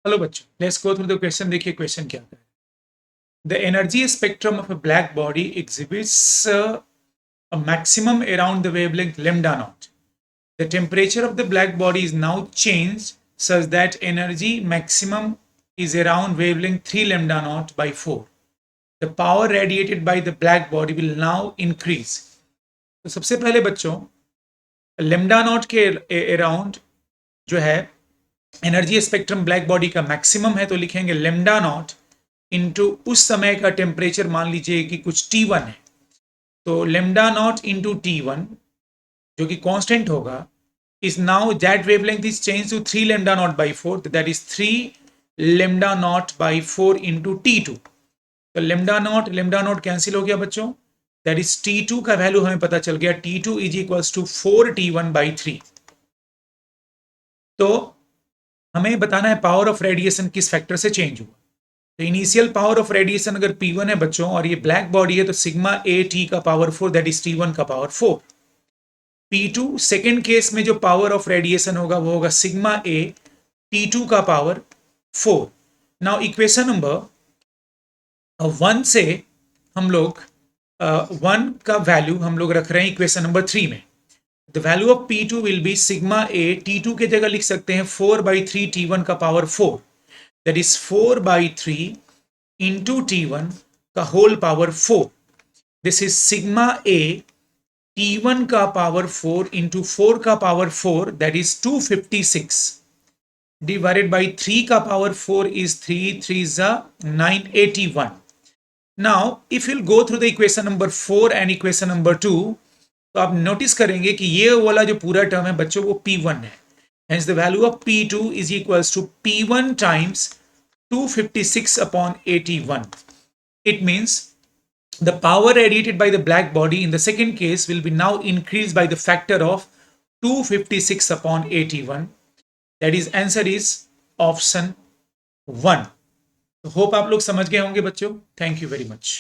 Hello बच्चों, let's go through the question. देखिए question क्या है। The energy spectrum of a black body exhibits a maximum around the wavelength lambda naught. The temperature of the black body is now changed such that energy maximum is around wavelength 3 lambda naught by 4. The power radiated by the black body will now increase. तो सबसे पहले बच्चों lambda naught के around जो है energy spectrum black body का maximum है, तो लिखेंगे लेमडा नॉट इंटू उस समय का टेम्परेचर, मान लीजिए कि कुछ T1 है, तो लेमडा नॉट इंटू T1 जो कि कांस्टेंट होगा is now that wavelength is changed to 3 lambda naught by 4, that is 3 lambda naught by 4 into T2. तो लेमडा नॉट कैंसिल हो गया बच्चों, दैट इज T2 का वैल्यू हमें पता चल गया, T2 is equals to 4T1 by 3. तो हमें बताना है पावर ऑफ रेडिएशन किस फैक्टर से चेंज हुआ। तो इनिशियल पावर ऑफ रेडिएशन अगर P1 है बच्चों और ये ब्लैक बॉडी है, तो सिग्मा ए टी का पावर 4 दैट इज T1 का पावर 4. P2 सेकेंड केस में जो पावर ऑफ रेडिएशन होगा वो होगा सिग्मा ए T2 का पावर 4. नाउ इक्वेशन नंबर 1 से हम लोग 1 का वैल्यू हम लोग रख रहे हैं इक्वेशन नंबर 3 में. The value of P2 will be sigma A T2 के जगह लिख सकते हैं 4/3 T1 का power 4, that is 4/3 into T1 का whole power 4. This is sigma A T1 का पावर 4 इंटू 4 का power 4, that is 256 divided by 3 का power 4 is 3 3 981. Now if will go through the equation number 4 and equation number 2, तो आप notice करेंगे कि ये वाला जो पूरा टर्म है बच्चों वो P1 है. Hence the value of P2 is equals to P1 times 256 upon 81. It means the power radiated by the black body in the second case will be now increased by the factor of 256 upon 81. That is answer is option 1. So hope आप लोग समझ गए होंगे बच्चों. Thank you very much.